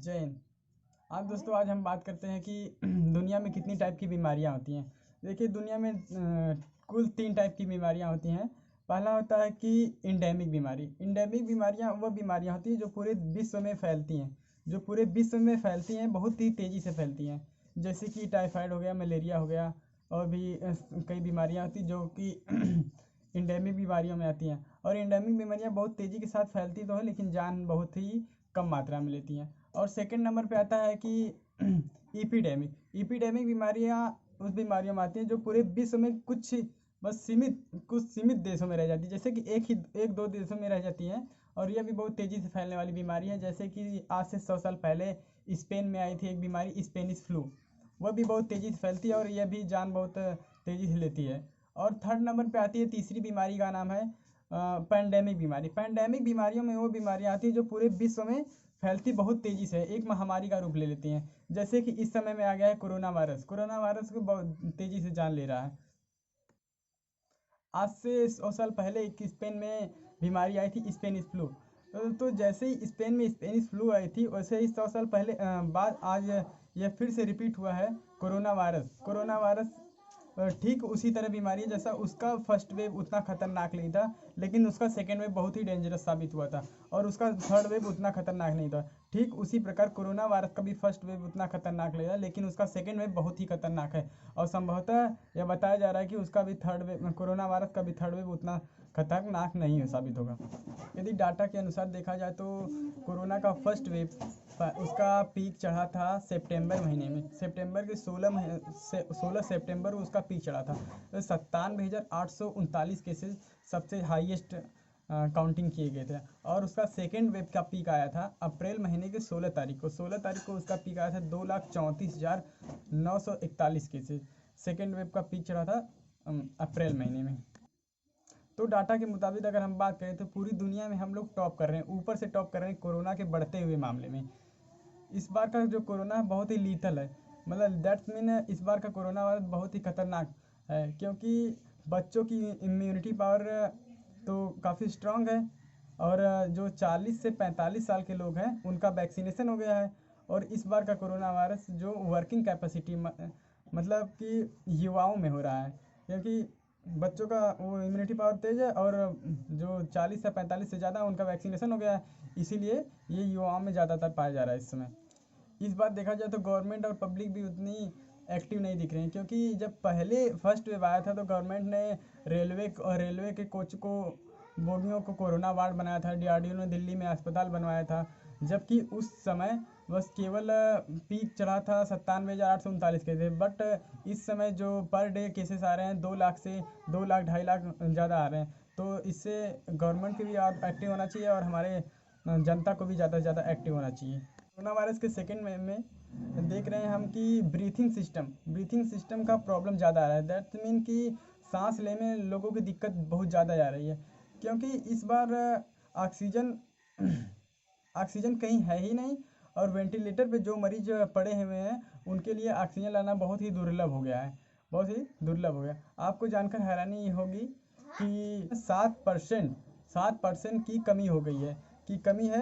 जय हिंद। आज दोस्तों हम बात करते हैं कि दुनिया में कितनी टाइप की बीमारियां होती हैं। देखिए, दुनिया में कुल 3 टाइप की बीमारियां होती हैं। पहला होता है कि इंडेमिक बीमारी। इंडेमिक बीमारियां वह बीमारियां होती हैं जो पूरे विश्व में फैलती हैं, बहुत ही तेज़ी से फैलती हैं। जैसे कि टाइफाइड हो गया, मलेरिया हो गया, और भी कई बीमारियां होती जो कि इंडेमिक बीमारियों में आती हैं। और इंडेमिक बीमारियां बहुत तेज़ी के साथ फैलती तो है, लेकिन जान बहुत ही कम मात्रा में लेती हैं। और सेकंड नंबर पे आता है कि ईपीडेमिक बीमारियां उस बीमारियों में आती हैं जो पूरे विश्व में कुछ सीमित देशों में रह जाती है, जैसे कि एक दो देशों में रह जाती हैं। और यह भी बहुत तेज़ी से फैलने वाली बीमारी है। जैसे कि आज से 100 साल पहले स्पेन में आई थी एक बीमारी, स्पेनिश फ्लू। वह भी बहुत तेज़ी से फैलती है और यह भी जान बहुत तेज़ी से लेती है। और थर्ड नंबर पे आती है तीसरी बीमारी, का नाम है पैंडेमिक बीमारी। पैंडेमिक बीमारियों में वो बीमारियां आती हैं जो पूरे विश्व में फैलती बहुत तेज़ी से, एक महामारी का रूप ले लेती हैं। जैसे कि इस समय में आ गया है कोरोना वायरस को बहुत तेज़ी से जान ले रहा है। आज से 100 साल पहले एक स्पेन में बीमारी आई थी, स्पेनिश फ्लू। तो जैसे ही स्पेन में स्पेनिश फ्लू आई थी, वैसे ही 100 साल पहले बाद आज यह फिर से रिपीट हुआ है कोरोना वायरस। ठीक उसी तरह बीमारी है जैसा उसका फर्स्ट वेव उतना खतरनाक नहीं था, लेकिन उसका सेकेंड वेव बहुत ही डेंजरस साबित हुआ था। और उसका थर्ड वेव उतना खतरनाक नहीं था। ठीक उसी प्रकार कोरोना वायरस का भी फर्स्ट वेव उतना खतरनाक नहीं था, लेकिन उसका सेकेंड वेव बहुत ही खतरनाक है। और संभवतः यह बताया जा रहा है कि उसका भी थर्ड वेव, कोरोना वायरस का भी थर्ड वेव उतना खतरनाक नहीं साबित होगा। यदि डाटा के अनुसार देखा जाए तो कोरोना का फर्स्ट वेव उसका पीक चढ़ा था सितंबर महीने में। सितंबर के 16 सितंबर को उसका पीक चढ़ा था। तो 97,839 केसेस सबसे हाईएस्ट काउंटिंग किए गए थे। और उसका सेकेंड वेव का पीक आया था अप्रैल महीने के 16 तारीख को। उसका पीक आया था 2,34,941 केसेस। सेकेंड वेव का पीक चढ़ा था अप्रैल महीने में। तो डाटा के मुताबिक अगर हम बात करें तो पूरी दुनिया में हम लोग टॉप कर रहे हैं, ऊपर से टॉप कर रहे हैं कोरोना के बढ़ते हुए मामले में। इस बार का जो कोरोना है बहुत ही लीथल है, मतलब दैट्स मीन इस बार का कोरोना वायरस बहुत ही खतरनाक है, क्योंकि बच्चों की इम्यूनिटी पावर तो काफ़ी स्ट्रांग है। और जो 40 से 45 साल के लोग हैं उनका वैक्सीनेशन हो गया है। और इस बार का कोरोना वायरस जो वर्किंग कैपेसिटी मतलब कि युवाओं में हो रहा है, क्योंकि बच्चों का वो इम्यूनिटी पावर तेज़ है, और जो 40 से 45 से ज़्यादा उनका वैक्सीनेशन हो गया है, इसीलिए ये युवाओं में ज़्यादातर पाया जा रहा है इस समय। इस बार देखा जाए तो गवर्नमेंट और पब्लिक भी उतनी एक्टिव नहीं दिख रही है, क्योंकि जब पहले फर्स्ट वेव आया था तो गवर्नमेंट ने रेलवे के कोच को, बोगियों को कोरोना वार्ड बनाया था। डीआरडीओ ने दिल्ली में अस्पताल बनवाया था, जबकि उस समय बस केवल पीक चढ़ा था 97,839 के थे। बट इस समय जो पर डे केसेस आ रहे हैं 2 लाख से 2 लाख 2.5 लाख ज़्यादा आ रहे हैं। तो इससे गवर्नमेंट की भी एक्टिव होना चाहिए और हमारे जनता को भी ज़्यादा से ज़्यादा एक्टिव होना चाहिए। कोरोना वायरस के सेकेंड वेव में देख रहे हैं हम कि ब्रीथिंग सिस्टम का प्रॉब्लम ज़्यादा आ रहा है। दैट मीन कि सांस लेने में लोगों की दिक्कत बहुत ज़्यादा आ रही है, क्योंकि इस बार ऑक्सीजन ऑक्सीजन कहीं है ही नहीं। और वेंटिलेटर पे जो मरीज पड़े हुए हैं उनके लिए ऑक्सीजन लाना बहुत ही दुर्लभ हो गया है, बहुत ही दुर्लभ हो गया। आपको जानकर हैरानी होगी कि 7% की कमी हो गई है,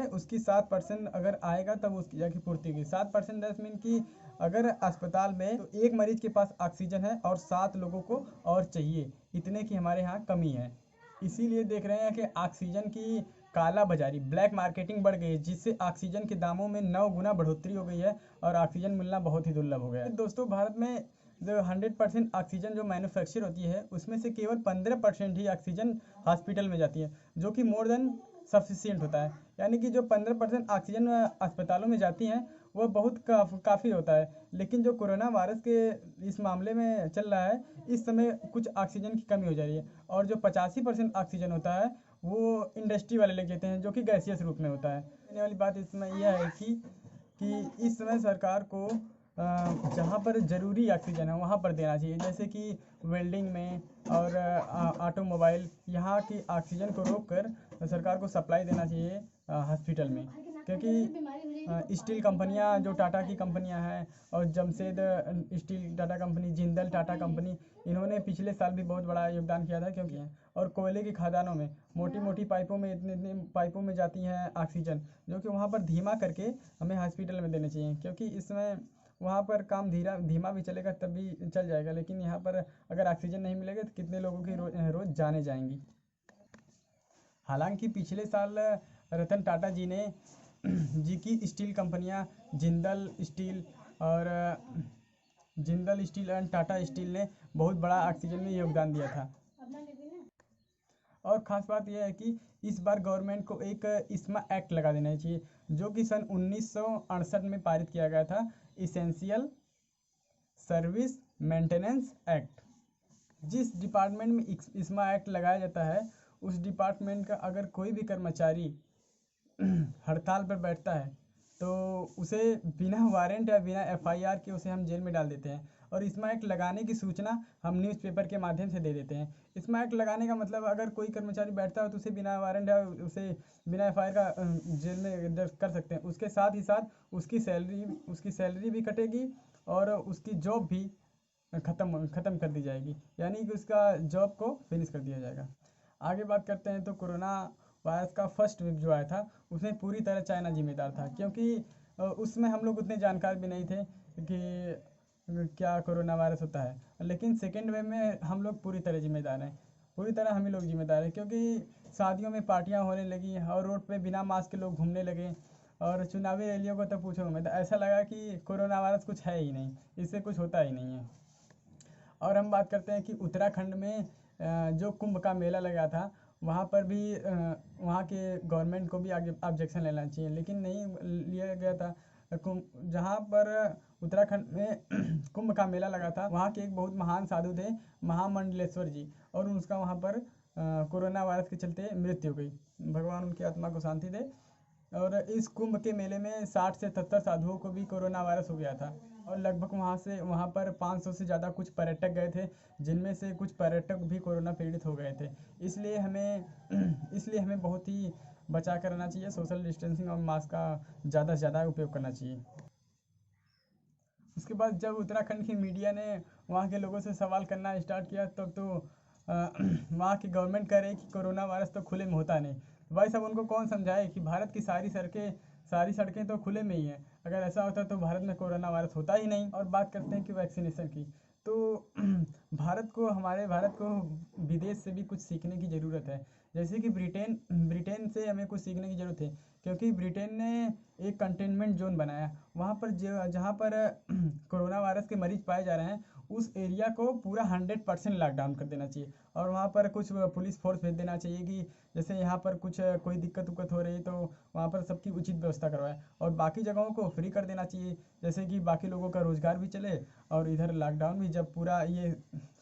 उसकी 7% अगर आएगा तब उसकी जाके पूर्ति होगी। 7% दैट मीन कि अगर अस्पताल में तो एक मरीज के पास ऑक्सीजन है और 7 लोगों को और चाहिए, इतने की हमारे यहाँ कमी है। इसीलिए देख रहे हैं कि ऑक्सीजन की काला बाजारी, ब्लैक मार्केटिंग बढ़ गई है, जिससे ऑक्सीजन के दामों में 9 गुना बढ़ोतरी हो गई है और ऑक्सीजन मिलना बहुत ही दुर्लभ हो गया है। दोस्तों, भारत में जो 100% ऑक्सीजन जो मैन्युफैक्चर होती है उसमें से केवल 15% ही ऑक्सीजन हॉस्पिटल में जाती है, जो कि मोर देन सफिशियंट होता है। यानी कि जो 15% ऑक्सीजन अस्पतालों में जाती हैं वह बहुत काफ़ी होता है। लेकिन जो कोरोना वायरस के इस मामले में चल रहा है, इस समय कुछ ऑक्सीजन की कमी हो जा रही है। और जो 85% ऑक्सीजन होता है वो इंडस्ट्री वाले ले लेते हैं, जो कि गैसियस रूप में होता है। कहने वाली बात इसमें यह है कि इस समय सरकार को जहाँ पर ज़रूरी ऑक्सीजन है वहाँ पर देना चाहिए, जैसे कि वेल्डिंग में और ऑटोमोबाइल, यहाँ की ऑक्सीजन को रोक कर सरकार को सप्लाई देना चाहिए हॉस्पिटल में, क्योंकि स्टील कंपनियां जो टाटा की कंपनियां हैं, और Jamshed steel Tata company, Jindal Tata company, इन्होंने पिछले साल भी बहुत बड़ा योगदान किया था, क्योंकि और कोयले की खदानों में मोटी मोटी पाइपों में, इतने इतने पाइपों में जाती हैं ऑक्सीजन, जो कि वहाँ पर धीमा करके हमें हॉस्पिटल में देने चाहिए, क्योंकि इसमें वहाँ पर काम धीमा भी चलेगा तब भी चल जाएगा, लेकिन यहाँ पर अगर ऑक्सीजन नहीं मिलेगा तो कितने लोगों की रोज़ जाने जाएंगी। हालांकि पिछले साल रतन टाटा जी की स्टील कंपनियां और Jindal steel and Tata steel ने बहुत बड़ा ऑक्सीजन में योगदान दिया था। और ख़ास बात यह है कि इस बार गवर्नमेंट को एक इस्मा एक्ट लगा देना चाहिए, जो कि सन 1968 में पारित किया गया था, इसेंशियल सर्विस मेंटेनेंस एक्ट। जिस डिपार्टमेंट में इस्मा एक्ट लगाया जाता है, उस डिपार्टमेंट का अगर कोई भी कर्मचारी हड़ताल पर बैठता है तो उसे बिना वारंट या बिना एफआईआर के उसे हम जेल में डाल देते हैं, और इस्मा एक्ट लगाने की सूचना हम न्यूज़पेपर के माध्यम से दे देते हैं। इस्मा एक्ट लगाने का मतलब, अगर कोई कर्मचारी बैठता है तो उसे बिना वारंट या उसे बिना एफआईआर का जेल में दर्ज कर सकते हैं। उसके साथ ही साथ उसकी सैलरी भी कटेगी और उसकी जॉब भी ख़त्म कर दी जाएगी, यानी कि उसका जॉब को फिनिश कर दिया जाएगा। आगे बात करते हैं तो कोरोना वायरस का फर्स्ट वेव जो आया था, उसमें पूरी तरह चाइना जिम्मेदार था, क्योंकि उसमें हम लोग उतने जानकार भी नहीं थे कि क्या कोरोना वायरस होता है। लेकिन सेकेंड वेव में हम लोग पूरी तरह जिम्मेदार हैं, पूरी तरह हम ही लोग जिम्मेदार हैं, क्योंकि शादियों में पार्टियां होने लगी और रोड पे बिना मास्क के लोग घूमने लगे, और चुनावी रैलियों को तो पूछो मत, ऐसा लगा कि कोरोना वायरस कुछ है ही नहीं, इससे कुछ होता ही नहीं है। और हम बात करते हैं कि उत्तराखंड में जो कुंभ का मेला लगा था, वहाँ पर भी वहाँ के गवर्नमेंट को भी आगे ऑब्जेक्शन लेना चाहिए, लेकिन नहीं लिया गया था। जहाँ पर उत्तराखंड में कुंभ का मेला लगा था, वहाँ के एक बहुत महान साधु थे, महामंडलेश्वर जी, और उसका वहाँ पर कोरोना वायरस के चलते मृत्यु हो गई। भगवान उनकी आत्मा को शांति दे। और इस कुंभ के मेले में 60 से 70 साधुओं को भी कोरोना वायरस हो गया था, और लगभग वहाँ पर 500 से ज़्यादा कुछ पर्यटक गए थे, जिनमें से कुछ पर्यटक भी कोरोना पीड़ित हो गए थे। इसलिए हमें बहुत ही बचा कर रहना चाहिए, सोशल डिस्टेंसिंग और मास्क का ज़्यादा से ज़्यादा उपयोग करना चाहिए। उसके बाद जब उत्तराखंड की मीडिया ने वहाँ के लोगों से सवाल करना स्टार्ट किया, तब तो वहाँ की गवर्नमेंट कह रही कि कोरोना वायरस तो खुले में होता नहीं। भाई साहब, उनको कौन समझाए कि भारत की सारी सड़कें तो खुले में ही हैं। अगर ऐसा होता तो भारत में कोरोना वायरस होता ही नहीं। और बात करते हैं कि वैक्सीनेशन की, तो हमारे भारत को विदेश से भी कुछ सीखने की ज़रूरत है। जैसे कि ब्रिटेन से हमें कुछ सीखने की ज़रूरत है, क्योंकि ब्रिटेन ने एक कंटेनमेंट जोन बनाया, वहाँ पर जहाँ पर कोरोना वायरस के मरीज पाए जा रहे हैं, उस एरिया को पूरा 100% लॉकडाउन कर देना चाहिए, और वहाँ पर कुछ पुलिस फोर्स भेज देना चाहिए कि जैसे यहाँ पर कुछ कोई दिक्कत हो रही है तो वहाँ पर सबकी उचित व्यवस्था करवाए, और बाकी जगहों को फ्री कर देना चाहिए, जैसे कि बाकी लोगों का रोज़गार भी चले, और इधर लॉकडाउन भी जब पूरा ये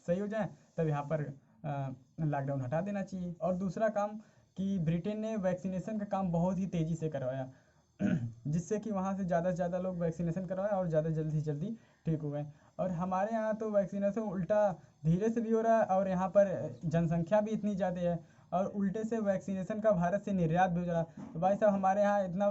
सही हो जाए तब यहाँ पर लॉकडाउन हटा देना चाहिए। और दूसरा काम कि ब्रिटेन ने वैक्सीनेशन का काम बहुत ही तेज़ी से करवाया, जिससे कि वहाँ से ज़्यादा लोग वैक्सीनेशन करवाए और ज़्यादा जल्दी ठीक हो गए। और हमारे यहाँ तो वैक्सीनेशन उल्टा धीरे से भी हो रहा है, और यहाँ पर जनसंख्या भी इतनी ज़्यादा है, और उल्टे से वैक्सीनेशन का भारत से निर्यात भी हो रहा है। तो भाई साहब, हमारे यहाँ इतना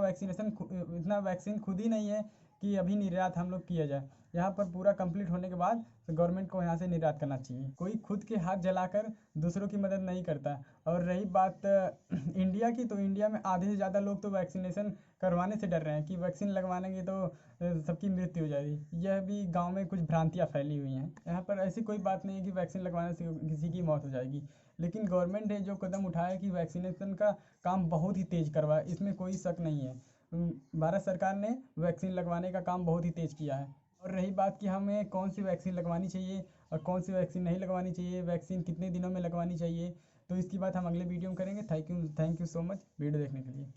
वैक्सीन खुद ही नहीं है कि अभी निर्यात हम लोग किया जाए। यहाँ पर पूरा कंप्लीट होने के बाद गवर्नमेंट को यहाँ से निर्यात करना चाहिए। कोई खुद के हाथ जलाकर दूसरों की मदद नहीं करता। और रही बात इंडिया की, तो इंडिया में आधे से ज़्यादा लोग तो वैक्सीनेशन करवाने से डर रहे हैं कि वैक्सीन लगवाएंगे तो सबकी मृत्यु हो जाएगी। यह भी गांव में कुछ भ्रांतियां फैली हुई हैं। यहाँ पर ऐसी कोई बात नहीं है कि वैक्सीन लगवाने से किसी की मौत हो जाएगी, लेकिन गवर्नमेंट ने जो कदम उठाया कि वैक्सीनेशन का काम बहुत ही तेज़ करवाया, इसमें कोई शक नहीं है। भारत सरकार ने वैक्सीन लगवाने का काम बहुत ही तेज़ किया है। और रही बात कि हमें कौन सी वैक्सीन लगवानी चाहिए और कौन सी वैक्सीन नहीं लगवानी चाहिए, वैक्सीन कितने दिनों में लगवानी चाहिए, तो इसकी बात हम अगले वीडियो में करेंगे। Thank you so much video देखने के लिए।